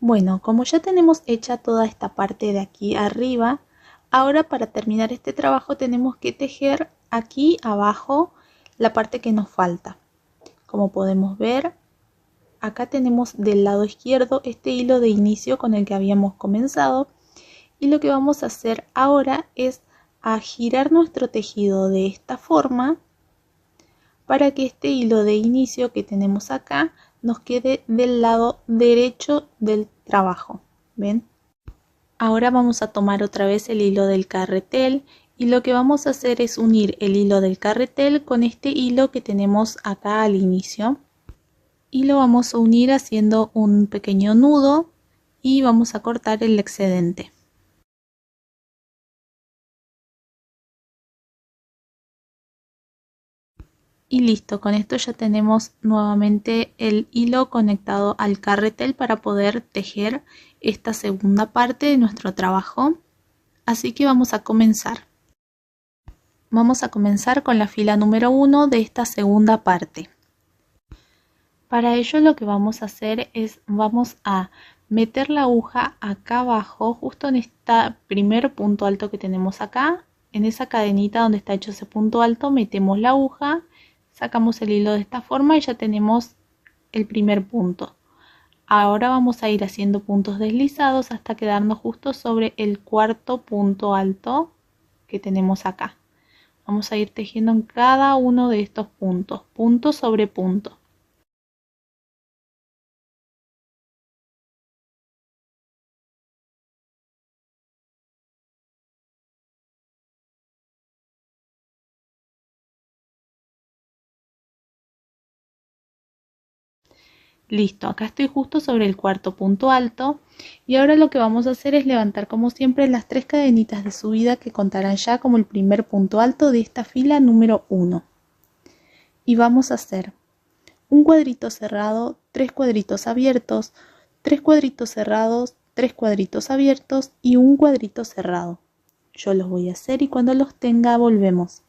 Bueno, como ya tenemos hecha toda esta parte de aquí arriba, ahora para terminar este trabajo tenemos que tejer aquí abajo la parte que nos falta. Como podemos ver, acá tenemos del lado izquierdo este hilo de inicio con el que habíamos comenzado, y lo que vamos a hacer ahora es a girar nuestro tejido de esta forma para que este hilo de inicio que tenemos acá nos quede del lado derecho del trabajo. ¿Ven? Ahora vamos a tomar otra vez el hilo del carretel y lo que vamos a hacer es unir el hilo del carretel con este hilo que tenemos acá al inicio, y lo vamos a unir haciendo un pequeño nudo y vamos a cortar el excedente. Y listo, con esto ya tenemos nuevamente el hilo conectado al carretel para poder tejer esta segunda parte de nuestro trabajo. Así que vamos a comenzar. Vamos a comenzar con la fila número 1 de esta segunda parte. Para ello lo que vamos a hacer es vamos a meter la aguja acá abajo, justo en este primer punto alto que tenemos acá. En esa cadenita donde está hecho ese punto alto metemos la aguja, sacamos el hilo de esta forma y ya tenemos el primer punto. Ahora vamos a ir haciendo puntos deslizados hasta quedarnos justo sobre el cuarto punto alto que tenemos acá. Vamos a ir tejiendo en cada uno de estos puntos, punto sobre punto. Listo, acá estoy justo sobre el cuarto punto alto y ahora lo que vamos a hacer es levantar como siempre las 3 cadenitas de subida que contarán ya como el primer punto alto de esta fila número 1. Y vamos a hacer un cuadrito cerrado, 3 cuadritos abiertos, 3 cuadritos cerrados, 3 cuadritos abiertos y un cuadrito cerrado. Yo los voy a hacer y cuando los tenga volvemos.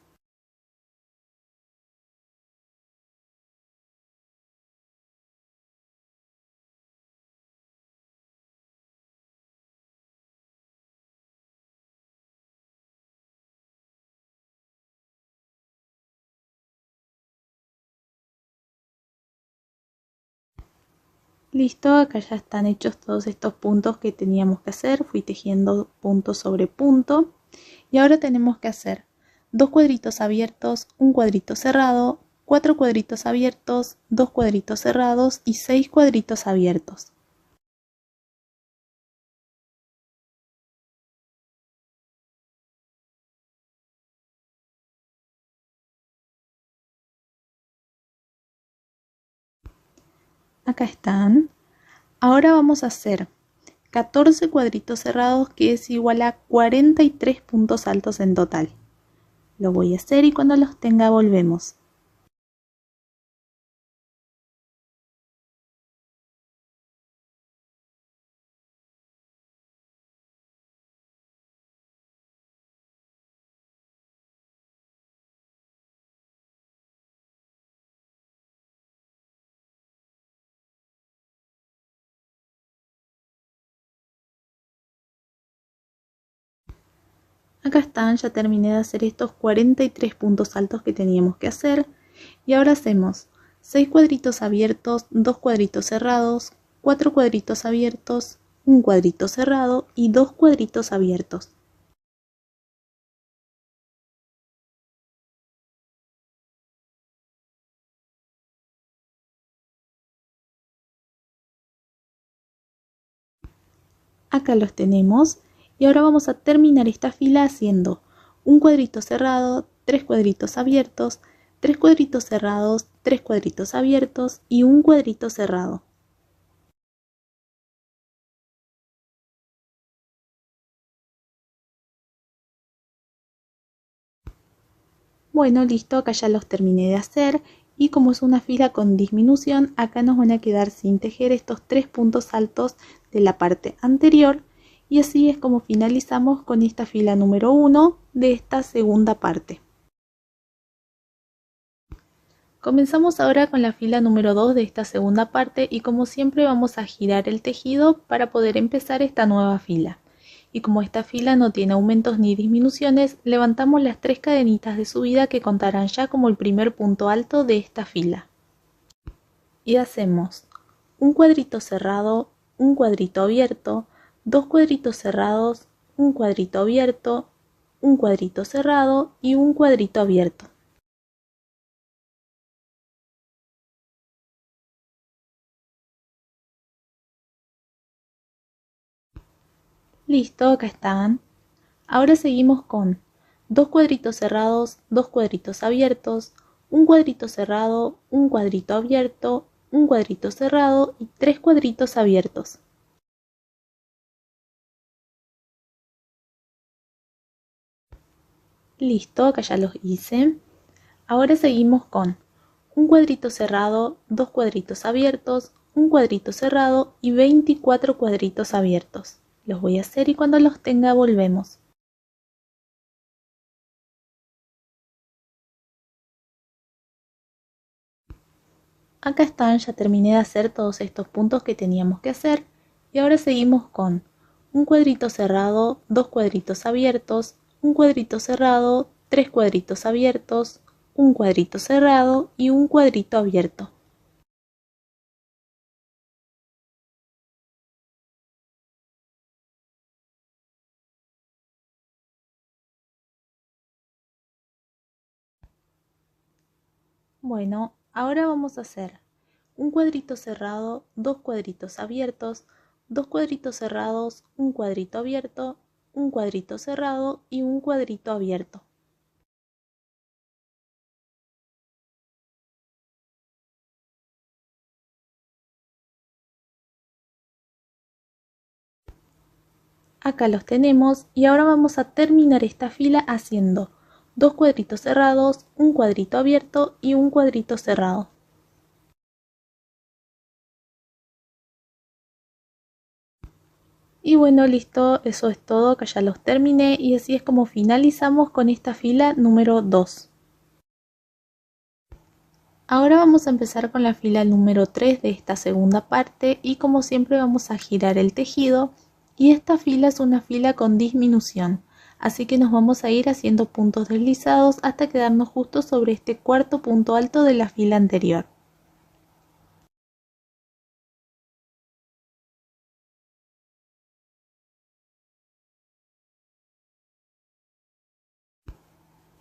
Listo, acá ya están hechos todos estos puntos que teníamos que hacer. Fui tejiendo punto sobre punto. Y ahora tenemos que hacer 2 cuadritos abiertos, un cuadrito cerrado, 4 cuadritos abiertos, 2 cuadritos cerrados y 6 cuadritos abiertos. Acá están. Ahora vamos a hacer 14 cuadritos cerrados, que es igual a 43 puntos altos en total. Lo voy a hacer y cuando los tenga volvemos. Acá están, ya terminé de hacer estos 43 puntos altos que teníamos que hacer. Y ahora hacemos 6 cuadritos abiertos, 2 cuadritos cerrados, 4 cuadritos abiertos, un cuadrito cerrado y 2 cuadritos abiertos. Acá los tenemos y ahora vamos a terminar esta fila haciendo un cuadrito cerrado, 3 cuadritos abiertos, 3 cuadritos cerrados, 3 cuadritos abiertos y un cuadrito cerrado. Bueno, listo, acá ya los terminé de hacer y como es una fila con disminución, acá nos van a quedar sin tejer estos 3 puntos altos de la parte anterior, y así es como finalizamos con esta fila número 1 de esta segunda parte. Comenzamos ahora con la fila número 2 de esta segunda parte y como siempre vamos a girar el tejido para poder empezar esta nueva fila. Y como esta fila no tiene aumentos ni disminuciones, levantamos las 3 cadenitas de subida que contarán ya como el primer punto alto de esta fila. Y hacemos un cuadrito cerrado, un cuadrito abierto, 2 cuadritos cerrados, un cuadrito abierto, un cuadrito cerrado y un cuadrito abierto. Listo, acá están. Ahora seguimos con 2 cuadritos cerrados, 2 cuadritos abiertos, un cuadrito cerrado, un cuadrito abierto, un cuadrito cerrado y 3 cuadritos abiertos. Listo, acá ya los hice. Ahora seguimos con un cuadrito cerrado, 2 cuadritos abiertos, un cuadrito cerrado y 24 cuadritos abiertos. Los voy a hacer y cuando los tenga volvemos. Acá están, ya terminé de hacer todos estos puntos que teníamos que hacer y ahora seguimos con un cuadrito cerrado, 2 cuadritos abiertos, un cuadrito cerrado, 3 cuadritos abiertos, un cuadrito cerrado y un cuadrito abierto. Bueno, ahora vamos a hacer un cuadrito cerrado, 2 cuadritos abiertos, 2 cuadritos cerrados, un cuadrito abierto, un cuadrito cerrado y un cuadrito abierto. Acá los tenemos y ahora vamos a terminar esta fila haciendo 2 cuadritos cerrados, un cuadrito abierto y un cuadrito cerrado. Y bueno, listo, eso es todo, acá ya los terminé y así es como finalizamos con esta fila número 2. Ahora vamos a empezar con la fila número 3 de esta segunda parte y como siempre vamos a girar el tejido y esta fila es una fila con disminución, así que nos vamos a ir haciendo puntos deslizados hasta quedarnos justo sobre este cuarto punto alto de la fila anterior.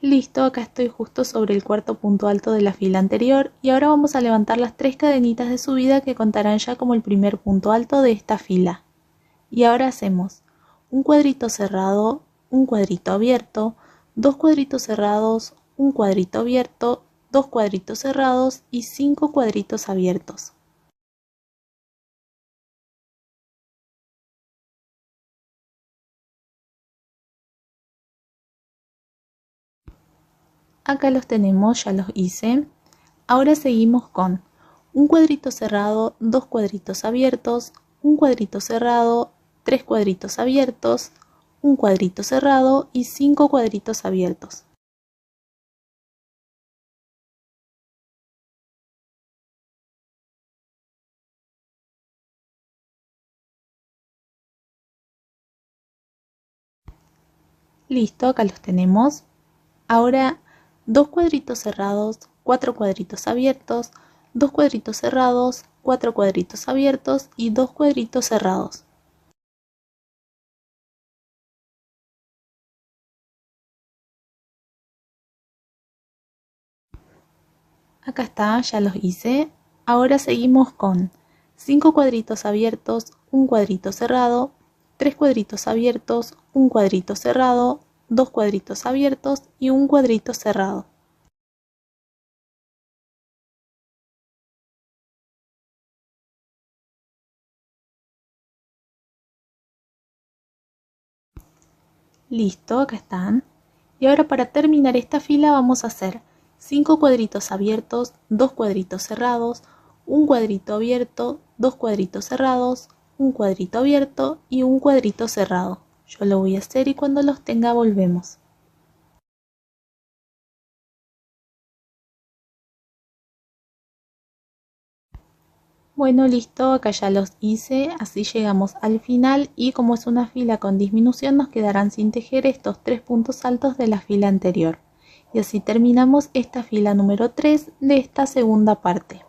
Listo, acá estoy justo sobre el cuarto punto alto de la fila anterior y ahora vamos a levantar las 3 cadenitas de subida que contarán ya como el primer punto alto de esta fila. Y ahora hacemos un cuadrito cerrado, un cuadrito abierto, 2 cuadritos cerrados, un cuadrito abierto, 2 cuadritos cerrados y 5 cuadritos abiertos. Acá los tenemos, ya los hice. Ahora seguimos con un cuadrito cerrado, 2 cuadritos abiertos, un cuadrito cerrado, 3 cuadritos abiertos, un cuadrito cerrado y 5 cuadritos abiertos. Listo, acá los tenemos. Ahora 2 cuadritos cerrados, 4 cuadritos abiertos, 2 cuadritos cerrados, 4 cuadritos abiertos y 2 cuadritos cerrados. Acá está, ya los hice. Ahora seguimos con 5 cuadritos abiertos, un cuadrito cerrado, 3 cuadritos abiertos, un cuadrito cerrado, 2 cuadritos abiertos y un cuadrito cerrado. Listo, acá están. Y ahora para terminar esta fila vamos a hacer 5 cuadritos abiertos, 2 cuadritos cerrados, un cuadrito abierto, 2 cuadritos cerrados, un cuadrito abierto y un cuadrito cerrado. Yo lo voy a hacer y cuando los tenga volvemos. Bueno, listo, acá ya los hice, así llegamos al final y como es una fila con disminución nos quedarán sin tejer estos 3 puntos altos de la fila anterior. Y así terminamos esta fila número 3 de esta segunda parte.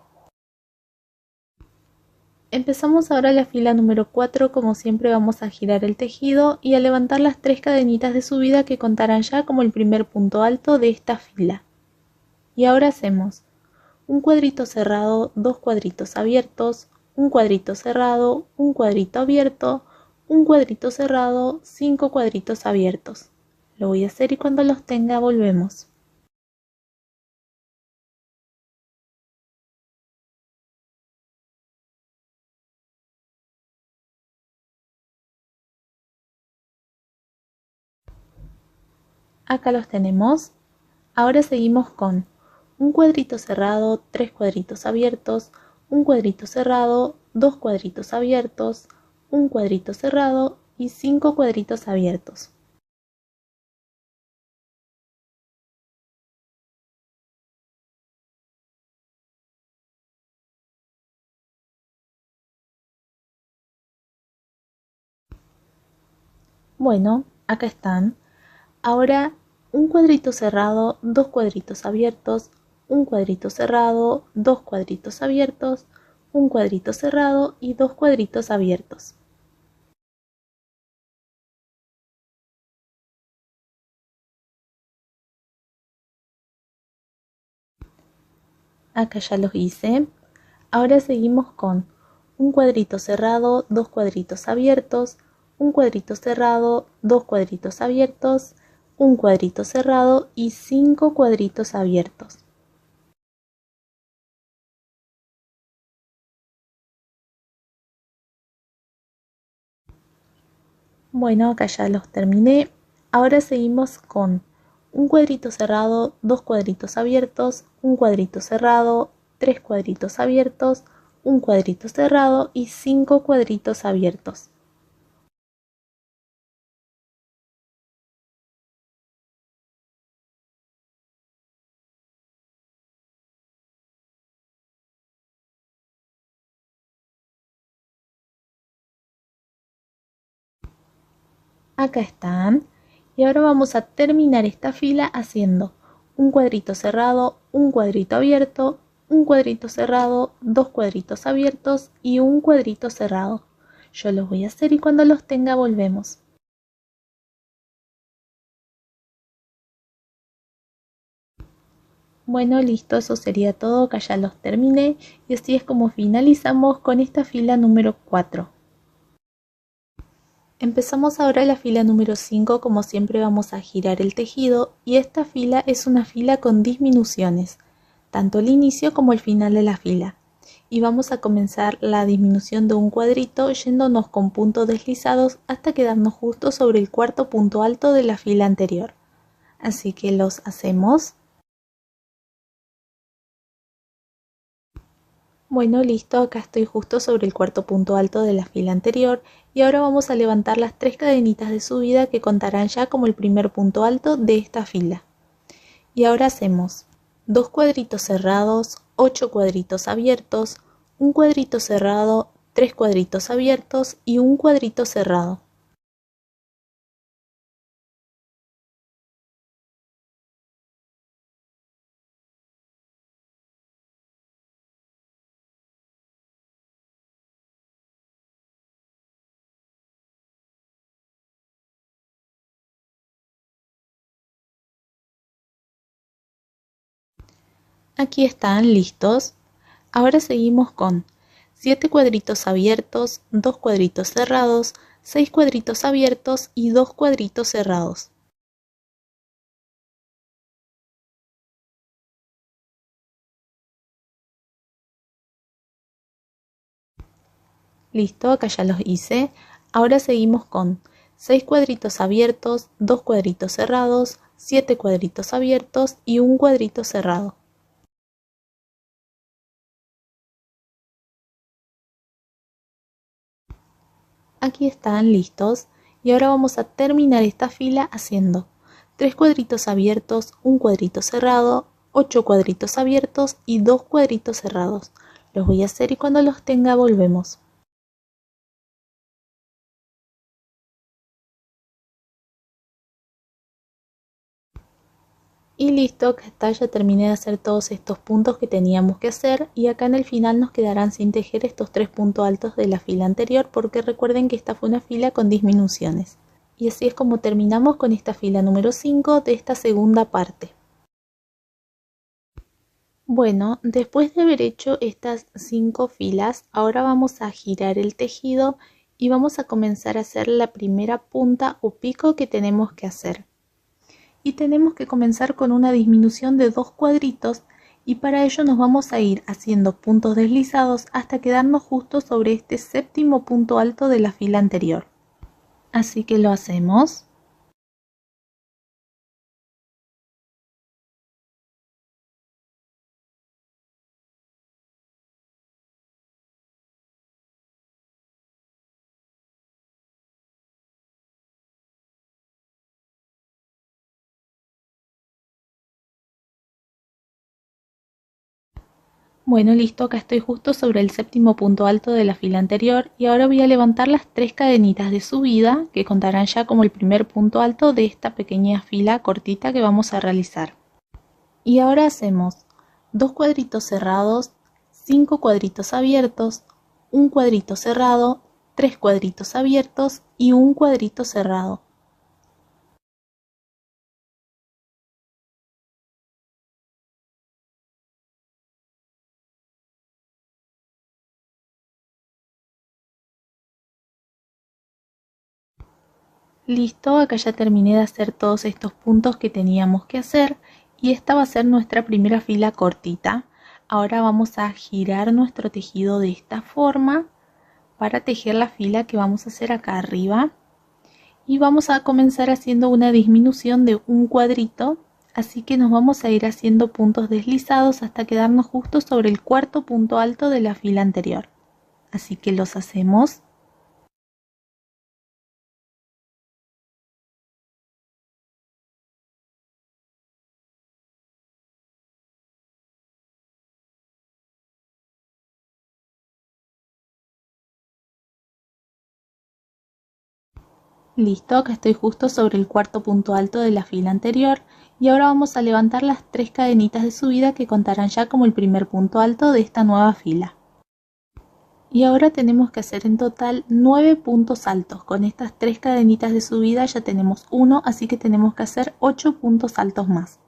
Empezamos ahora la fila número 4, como siempre vamos a girar el tejido y a levantar las 3 cadenitas de subida que contarán ya como el primer punto alto de esta fila. Y ahora hacemos un cuadrito cerrado, 2 cuadritos abiertos, un cuadrito cerrado, un cuadrito abierto, un cuadrito cerrado, 5 cuadritos abiertos. Lo voy a hacer y cuando los tenga volvemos. Acá los tenemos. Ahora seguimos con un cuadrito cerrado, 3 cuadritos abiertos, un cuadrito cerrado, 2 cuadritos abiertos, un cuadrito cerrado y 5 cuadritos abiertos. Bueno, acá están. Ahora un cuadrito cerrado, 2 cuadritos abiertos, un cuadrito cerrado, 2 cuadritos abiertos, un cuadrito cerrado y 2 cuadritos abiertos. Acá ya los hice. Ahora seguimos con un cuadrito cerrado, 2 cuadritos abiertos, un cuadrito cerrado, 2 cuadritos abiertos, un cuadrito cerrado y 5 cuadritos abiertos. Bueno, acá ya los terminé. Ahora seguimos con un cuadrito cerrado, 2 cuadritos abiertos, un cuadrito cerrado, 3 cuadritos abiertos, un cuadrito cerrado y 5 cuadritos abiertos. Acá están. Y ahora vamos a terminar esta fila haciendo un cuadrito cerrado, un cuadrito abierto, un cuadrito cerrado, 2 cuadritos abiertos y un cuadrito cerrado. Yo los voy a hacer y cuando los tenga volvemos. Bueno, listo, eso sería todo, que ya los terminé y así es como finalizamos con esta fila número 4. Empezamos ahora la fila número 5, como siempre vamos a girar el tejido y esta fila es una fila con disminuciones, tanto el inicio como el final de la fila. Y vamos a comenzar la disminución de un cuadrito yéndonos con puntos deslizados hasta quedarnos justo sobre el cuarto punto alto de la fila anterior. Así que los hacemos. Bueno, listo, acá estoy justo sobre el cuarto punto alto de la fila anterior y ahora vamos a levantar las 3 cadenitas de subida que contarán ya como el primer punto alto de esta fila. Y ahora hacemos 2 cuadritos cerrados, 8 cuadritos abiertos, un cuadrito cerrado, 3 cuadritos abiertos y un cuadrito cerrado. Aquí están listos. Ahora seguimos con 7 cuadritos abiertos, 2 cuadritos cerrados, 6 cuadritos abiertos y 2 cuadritos cerrados. Listo, acá ya los hice. Ahora seguimos con 6 cuadritos abiertos, 2 cuadritos cerrados, 7 cuadritos abiertos y un cuadrito cerrado. Aquí están listos y ahora vamos a terminar esta fila haciendo 3 cuadritos abiertos, un cuadrito cerrado, 8 cuadritos abiertos y 2 cuadritos cerrados. Los voy a hacer y cuando los tenga volvemos. Y listo, acá está, ya terminé de hacer todos estos puntos que teníamos que hacer y acá en el final nos quedarán sin tejer estos 3 puntos altos de la fila anterior porque recuerden que esta fue una fila con disminuciones. Y así es como terminamos con esta fila número 5 de esta segunda parte. Bueno, después de haber hecho estas 5 filas, ahora vamos a girar el tejido y vamos a comenzar a hacer la primera punta o pico que tenemos que hacer. Y tenemos que comenzar con una disminución de 2 cuadritos y para ello nos vamos a ir haciendo puntos deslizados hasta quedarnos justo sobre este séptimo punto alto de la fila anterior. Así que lo hacemos. Bueno, listo, acá estoy justo sobre el séptimo punto alto de la fila anterior y ahora voy a levantar las 3 cadenitas de subida que contarán ya como el primer punto alto de esta pequeña fila cortita que vamos a realizar. Y ahora hacemos 2 cuadritos cerrados, 5 cuadritos abiertos, un cuadrito cerrado, 3 cuadritos abiertos y un cuadrito cerrado. Listo, acá ya terminé de hacer todos estos puntos que teníamos que hacer y esta va a ser nuestra primera fila cortita. Ahora vamos a girar nuestro tejido de esta forma para tejer la fila que vamos a hacer acá arriba y vamos a comenzar haciendo una disminución de un cuadrito, así que nos vamos a ir haciendo puntos deslizados hasta quedarnos justo sobre el cuarto punto alto de la fila anterior. Así que los hacemos. Listo, acá estoy justo sobre el cuarto punto alto de la fila anterior y ahora vamos a levantar las 3 cadenitas de subida que contarán ya como el primer punto alto de esta nueva fila. Y ahora tenemos que hacer en total 9 puntos altos. Con estas 3 cadenitas de subida ya tenemos 1, así que tenemos que hacer 8 puntos altos más.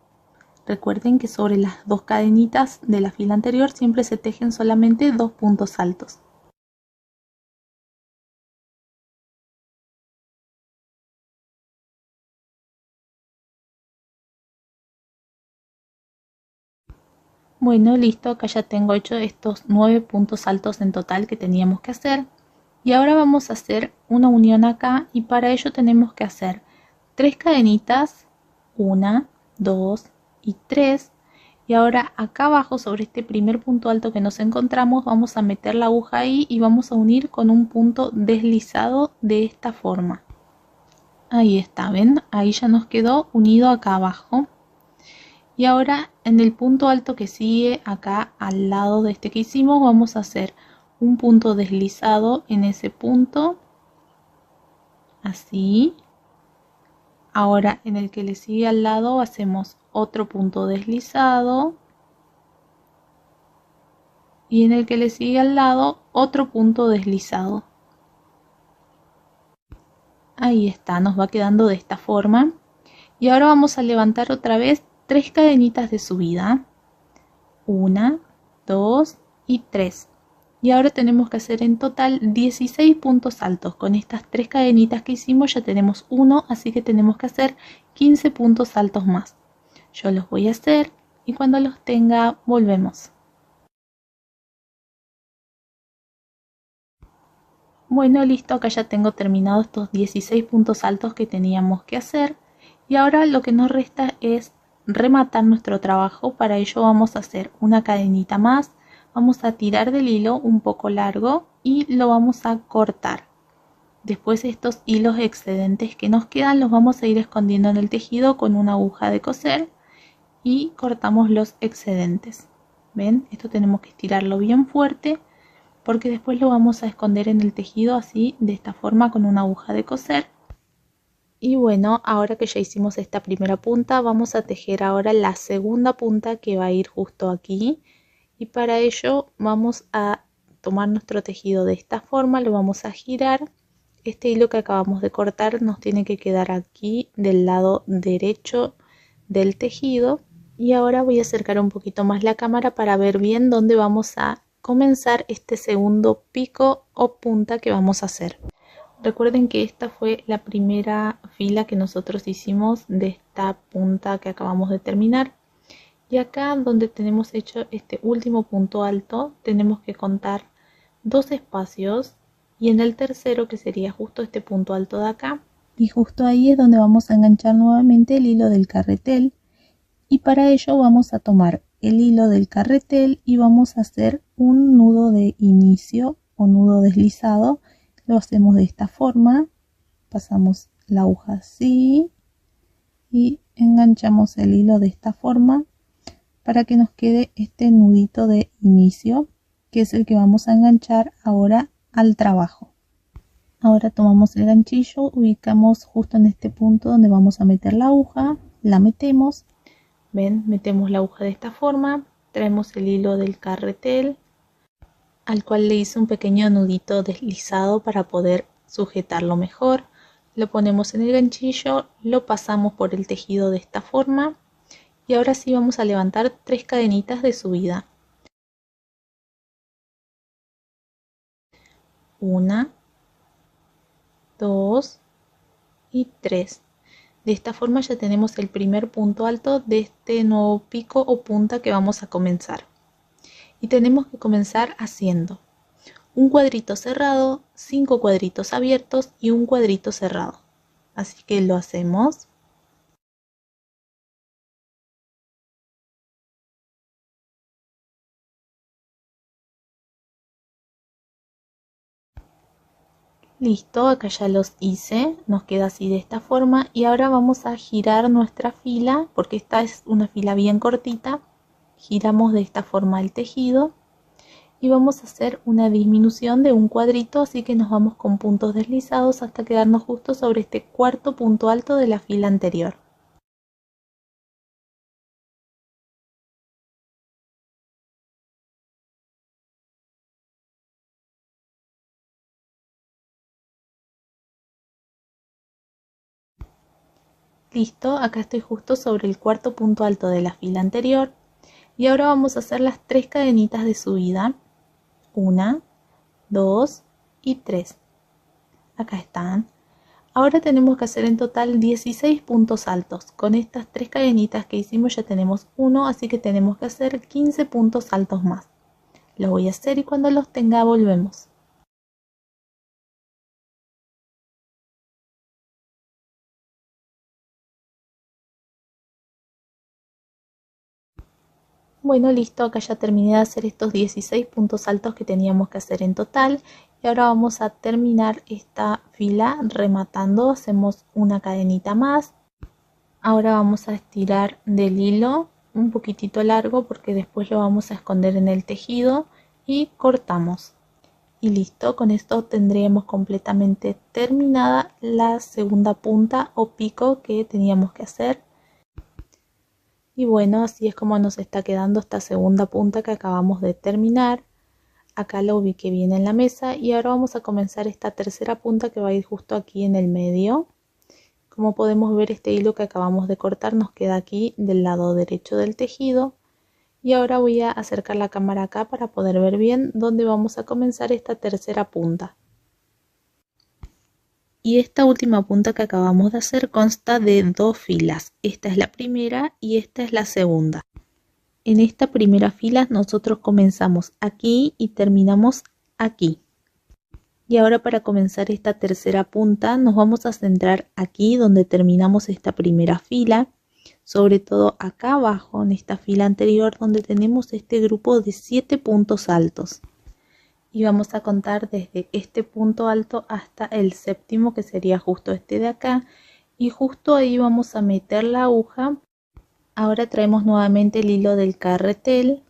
Recuerden que sobre las 2 cadenitas de la fila anterior siempre se tejen solamente 2 puntos altos. Bueno, listo, acá ya tengo hecho estos 9 puntos altos en total que teníamos que hacer. Y ahora vamos a hacer una unión acá y para ello tenemos que hacer 3 cadenitas, 1, 2 y 3. Y ahora acá abajo sobre este primer punto alto que nos encontramos vamos a meter la aguja ahí y vamos a unir con un punto deslizado de esta forma. Ahí está, ¿ven? Ahí ya nos quedó unido acá abajo. Y ahora en el punto alto que sigue acá al lado de este que hicimos vamos a hacer un punto deslizado en ese punto, así. Ahora en el que le sigue al lado hacemos otro punto deslizado y en el que le sigue al lado otro punto deslizado. Ahí está, nos va quedando de esta forma. Y ahora vamos a levantar otra vez 3 cadenitas de subida, 1, 2 y 3. Y ahora tenemos que hacer en total 16 puntos altos. Con estas 3 cadenitas que hicimos ya tenemos 1, así que tenemos que hacer 15 puntos altos más. Yo los voy a hacer y cuando los tenga volvemos. Bueno, listo, acá ya tengo terminado estos 16 puntos altos que teníamos que hacer. Y ahora lo que nos resta es rematar nuestro trabajo. Para ello vamos a hacer una cadenita más, vamos a tirar del hilo un poco largo y lo vamos a cortar. Después estos hilos excedentes que nos quedan los vamos a ir escondiendo en el tejido con una aguja de coser y cortamos los excedentes. ¿Ven? Esto tenemos que estirarlo bien fuerte porque después lo vamos a esconder en el tejido así, de esta forma, con una aguja de coser. Y bueno, ahora que ya hicimos esta primera punta, vamos a tejer ahora la segunda punta que va a ir justo aquí. Y para ello vamos a tomar nuestro tejido de esta forma, lo vamos a girar. Este hilo que acabamos de cortar nos tiene que quedar aquí del lado derecho del tejido. Y ahora voy a acercar un poquito más la cámara para ver bien dónde vamos a comenzar este segundo pico o punta que vamos a hacer. Recuerden que esta fue la primera fila que nosotros hicimos de esta punta que acabamos de terminar. Y acá donde tenemos hecho este último punto alto, tenemos que contar 2 espacios. Y en el tercero, que sería justo este punto alto de acá, y justo ahí es donde vamos a enganchar nuevamente el hilo del carretel. Y para ello vamos a tomar el hilo del carretel y vamos a hacer un nudo de inicio o nudo deslizado. Lo hacemos de esta forma, pasamos la aguja así y enganchamos el hilo de esta forma para que nos quede este nudito de inicio, que es el que vamos a enganchar ahora al trabajo. Ahora tomamos el ganchillo, ubicamos justo en este punto donde vamos a meter la aguja, la metemos. Ven, metemos la aguja de esta forma, traemos el hilo del carretel, al cual le hice un pequeño nudito deslizado para poder sujetarlo mejor. Lo ponemos en el ganchillo, lo pasamos por el tejido de esta forma y ahora sí vamos a levantar 3 cadenitas de subida. 1, 2 y 3. De esta forma ya tenemos el primer punto alto de este nuevo pico o punta que vamos a comenzar. Y tenemos que comenzar haciendo un cuadrito cerrado, 5 cuadritos abiertos y un cuadrito cerrado. Así que lo hacemos. Listo, acá ya los hice, nos queda así de esta forma y ahora vamos a girar nuestra fila, porque esta es una fila bien cortita. Giramos de esta forma el tejido y vamos a hacer una disminución de un cuadrito, así que nos vamos con puntos deslizados hasta quedarnos justo sobre este cuarto punto alto de la fila anterior. Listo, acá estoy justo sobre el cuarto punto alto de la fila anterior y ahora vamos a hacer las 3 cadenitas de subida. 1, 2 y 3. Acá están. Ahora tenemos que hacer en total 16 puntos altos. Con estas 3 cadenitas que hicimos ya tenemos 1, así que tenemos que hacer 15 puntos altos más. Los voy a hacer y cuando los tenga volvemos. Bueno, listo, acá ya terminé de hacer estos 16 puntos altos que teníamos que hacer en total. Y ahora vamos a terminar esta fila rematando. Hacemos una cadenita más. Ahora vamos a estirar del hilo un poquitito largo porque después lo vamos a esconder en el tejido y cortamos. Y listo, con esto tendríamos completamente terminada la segunda punta o pico que teníamos que hacer. Y bueno, así es como nos está quedando esta segunda punta que acabamos de terminar. Acá la ubiqué bien en la mesa y ahora vamos a comenzar esta tercera punta que va a ir justo aquí en el medio. Como podemos ver, este hilo que acabamos de cortar nos queda aquí del lado derecho del tejido. Y ahora voy a acercar la cámara acá para poder ver bien dónde vamos a comenzar esta tercera punta. Y esta última punta que acabamos de hacer consta de 2 filas. Esta es la primera y esta es la segunda. En esta primera fila nosotros comenzamos aquí y terminamos aquí. Y ahora para comenzar esta tercera punta nos vamos a centrar aquí donde terminamos esta primera fila. Sobre todo acá abajo en esta fila anterior donde tenemos este grupo de 7 puntos altos. Y vamos a contar desde este punto alto hasta el séptimo, que sería justo este de acá, y justo ahí vamos a meter la aguja. Ahora traemos nuevamente el hilo del carretel,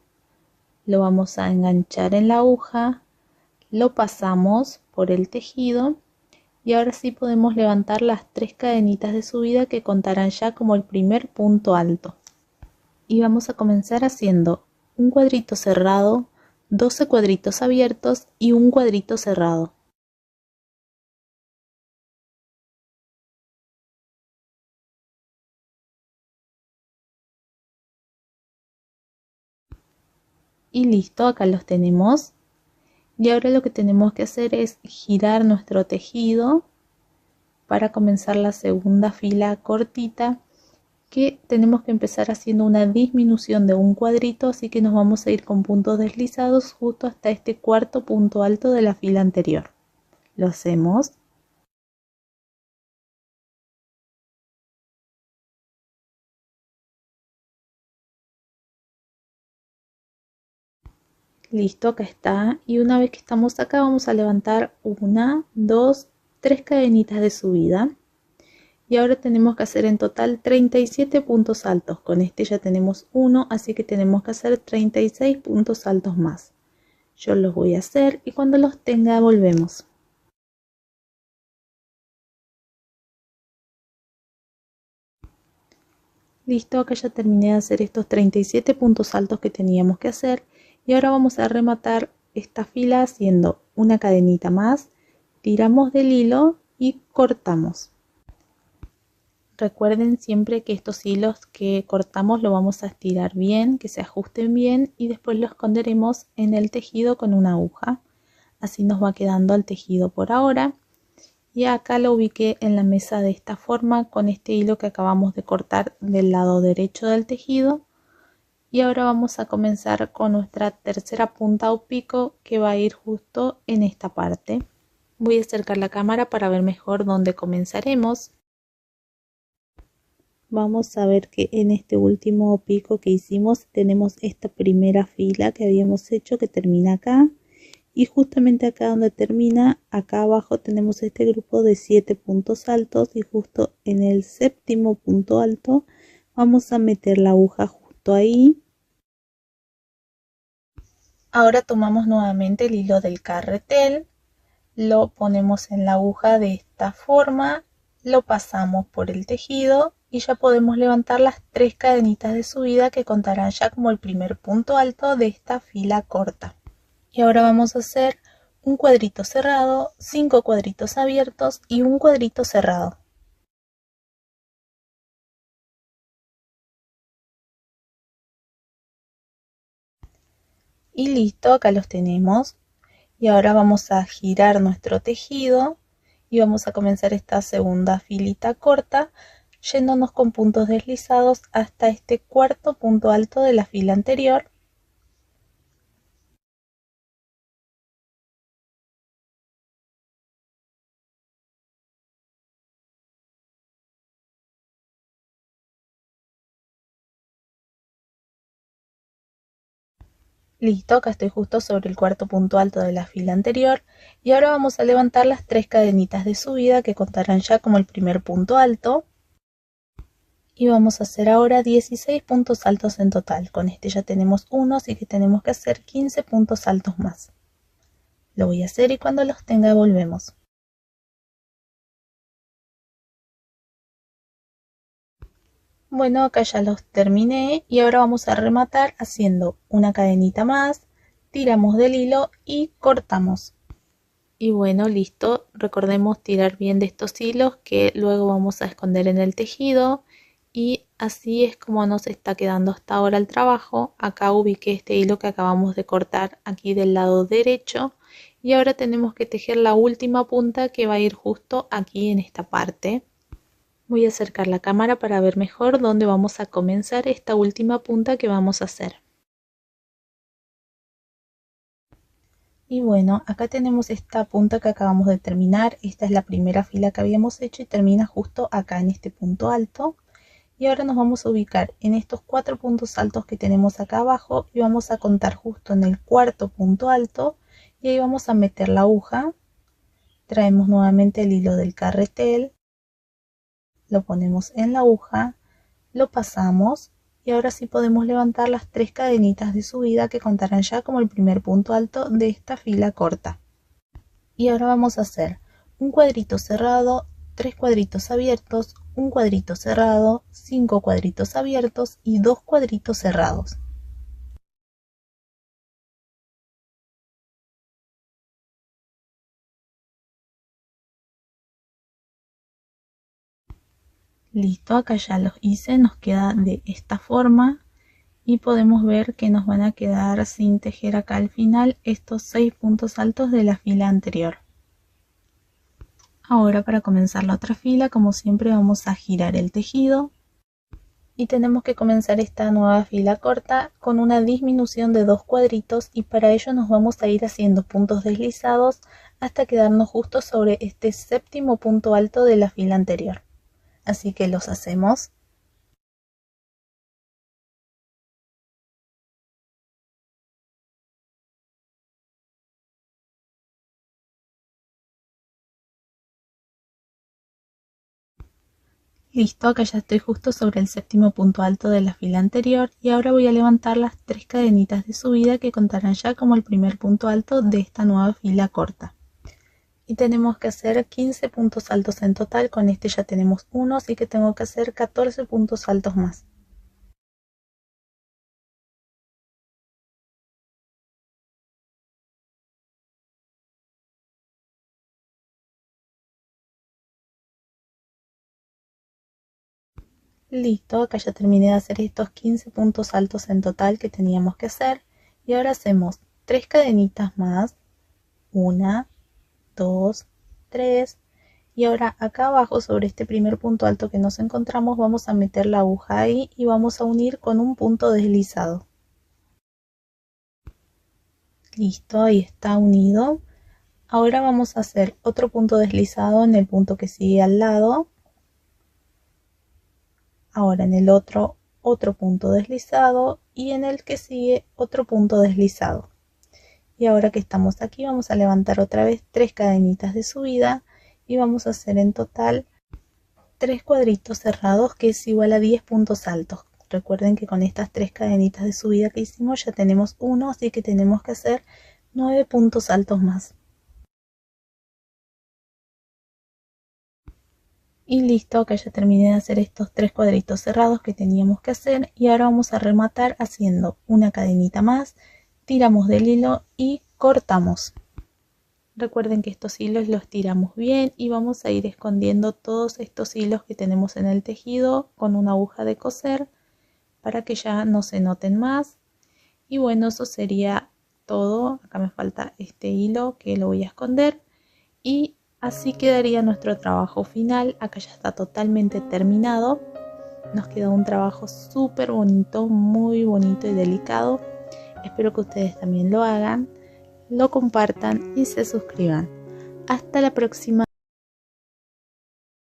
lo vamos a enganchar en la aguja, lo pasamos por el tejido y ahora sí podemos levantar las 3 cadenitas de subida que contarán ya como el primer punto alto. Y vamos a comenzar haciendo un cuadrito cerrado, 12 cuadritos abiertos y un cuadrito cerrado. Y listo, acá los tenemos. Y ahora lo que tenemos que hacer es girar nuestro tejido para comenzar la segunda fila cortita, que tenemos que empezar haciendo una disminución de un cuadrito, así que nos vamos a ir con puntos deslizados justo hasta este cuarto punto alto de la fila anterior. Lo hacemos. Listo, acá está. Y una vez que estamos acá vamos a levantar 1, 2, 3 cadenitas de subida. Y ahora tenemos que hacer en total 37 puntos altos. Con este ya tenemos 1, así que tenemos que hacer 36 puntos altos más. Yo los voy a hacer y cuando los tenga volvemos. Listo, acá ya terminé de hacer estos 37 puntos altos que teníamos que hacer. Y ahora vamos a rematar esta fila haciendo una cadenita más, tiramos del hilo y cortamos. Recuerden siempre que estos hilos que cortamos lo vamos a estirar bien, que se ajusten bien y después lo esconderemos en el tejido con una aguja. Así nos va quedando el tejido por ahora. Y acá lo ubiqué en la mesa de esta forma con este hilo que acabamos de cortar del lado derecho del tejido. Y ahora vamos a comenzar con nuestra tercera punta o pico que va a ir justo en esta parte. Voy a acercar la cámara para ver mejor dónde comenzaremos. Vamos a ver que en este último pico que hicimos tenemos esta primera fila que habíamos hecho que termina acá. Y justamente acá donde termina, acá abajo tenemos este grupo de 7 puntos altos y justo en el séptimo punto alto vamos a meter la aguja justo ahí. Ahora tomamos nuevamente el hilo del carretel, lo ponemos en la aguja de esta forma, lo pasamos por el tejido y ya podemos levantar las 3 cadenitas de subida que contarán ya como el primer punto alto de esta fila corta. Y ahora vamos a hacer un cuadrito cerrado, 5 cuadritos abiertos y un cuadrito cerrado. Y listo, acá los tenemos. Y ahora vamos a girar nuestro tejido y vamos a comenzar esta segunda filita corta, yéndonos con puntos deslizados hasta este cuarto punto alto de la fila anterior. Listo, acá estoy justo sobre el cuarto punto alto de la fila anterior y ahora vamos a levantar las 3 cadenitas de subida que contarán ya como el primer punto alto. Y vamos a hacer ahora 16 puntos altos en total. Con este ya tenemos 1, así que tenemos que hacer 15 puntos altos más. Lo voy a hacer y cuando los tenga volvemos. Bueno, acá ya los terminé y ahora vamos a rematar haciendo una cadenita más, tiramos del hilo y cortamos. Y bueno, listo. Recordemos tirar bien de estos hilos que luego vamos a esconder en el tejido. Y así es como nos está quedando hasta ahora el trabajo. Acá ubiqué este hilo que acabamos de cortar aquí del lado derecho. Y ahora tenemos que tejer la última punta que va a ir justo aquí en esta parte. Voy a acercar la cámara para ver mejor dónde vamos a comenzar esta última punta que vamos a hacer. Y bueno, acá tenemos esta punta que acabamos de terminar. Esta es la primera fila que habíamos hecho y termina justo acá en este punto alto. Y ahora nos vamos a ubicar en estos 4 puntos altos que tenemos acá abajo y vamos a contar justo en el cuarto punto alto y ahí vamos a meter la aguja. Traemos nuevamente el hilo del carretel, lo ponemos en la aguja, lo pasamos y ahora sí podemos levantar las 3 cadenitas de subida que contarán ya como el primer punto alto de esta fila corta. Y ahora vamos a hacer un cuadrito cerrado, 3 cuadritos abiertos, un cuadrito cerrado, 5 cuadritos abiertos y 2 cuadritos cerrados. Listo, acá ya los hice, nos queda de esta forma y podemos ver que nos van a quedar sin tejer acá al final estos 6 puntos altos de la fila anterior. Ahora para comenzar la otra fila, como siempre, vamos a girar el tejido y tenemos que comenzar esta nueva fila corta con una disminución de 2 cuadritos, y para ello nos vamos a ir haciendo puntos deslizados hasta quedarnos justo sobre este séptimo punto alto de la fila anterior. Así que los hacemos. Listo, acá ya estoy justo sobre el séptimo punto alto de la fila anterior y ahora voy a levantar las 3 cadenitas de subida que contarán ya como el primer punto alto de esta nueva fila corta. Y tenemos que hacer 15 puntos altos en total, con este ya tenemos 1, así que tengo que hacer 14 puntos altos más. Listo, acá ya terminé de hacer estos 15 puntos altos en total que teníamos que hacer. Y ahora hacemos 3 cadenitas más. 1, 2, 3. Y ahora acá abajo sobre este primer punto alto que nos encontramos vamos a meter la aguja ahí y vamos a unir con un punto deslizado. Listo, ahí está unido. Ahora vamos a hacer otro punto deslizado en el punto que sigue al lado. Ahora en el otro punto deslizado y en el que sigue otro punto deslizado. Y ahora que estamos aquí vamos a levantar otra vez 3 cadenitas de subida y vamos a hacer en total 3 cuadritos cerrados, que es igual a 10 puntos altos. Recuerden que con estas 3 cadenitas de subida que hicimos ya tenemos 1, así que tenemos que hacer 9 puntos altos más. Y listo, acá ya terminé de hacer estos 3 cuadritos cerrados que teníamos que hacer, y ahora vamos a rematar haciendo una cadenita más, tiramos del hilo y cortamos. Recuerden que estos hilos los tiramos bien y vamos a ir escondiendo todos estos hilos que tenemos en el tejido con una aguja de coser para que ya no se noten más. Y bueno, eso sería todo. Acá me falta este hilo que lo voy a esconder y así quedaría nuestro trabajo final. Acá ya está totalmente terminado. Nos queda un trabajo súper bonito, muy bonito y delicado. Espero que ustedes también lo hagan, lo compartan y se suscriban. Hasta la próxima.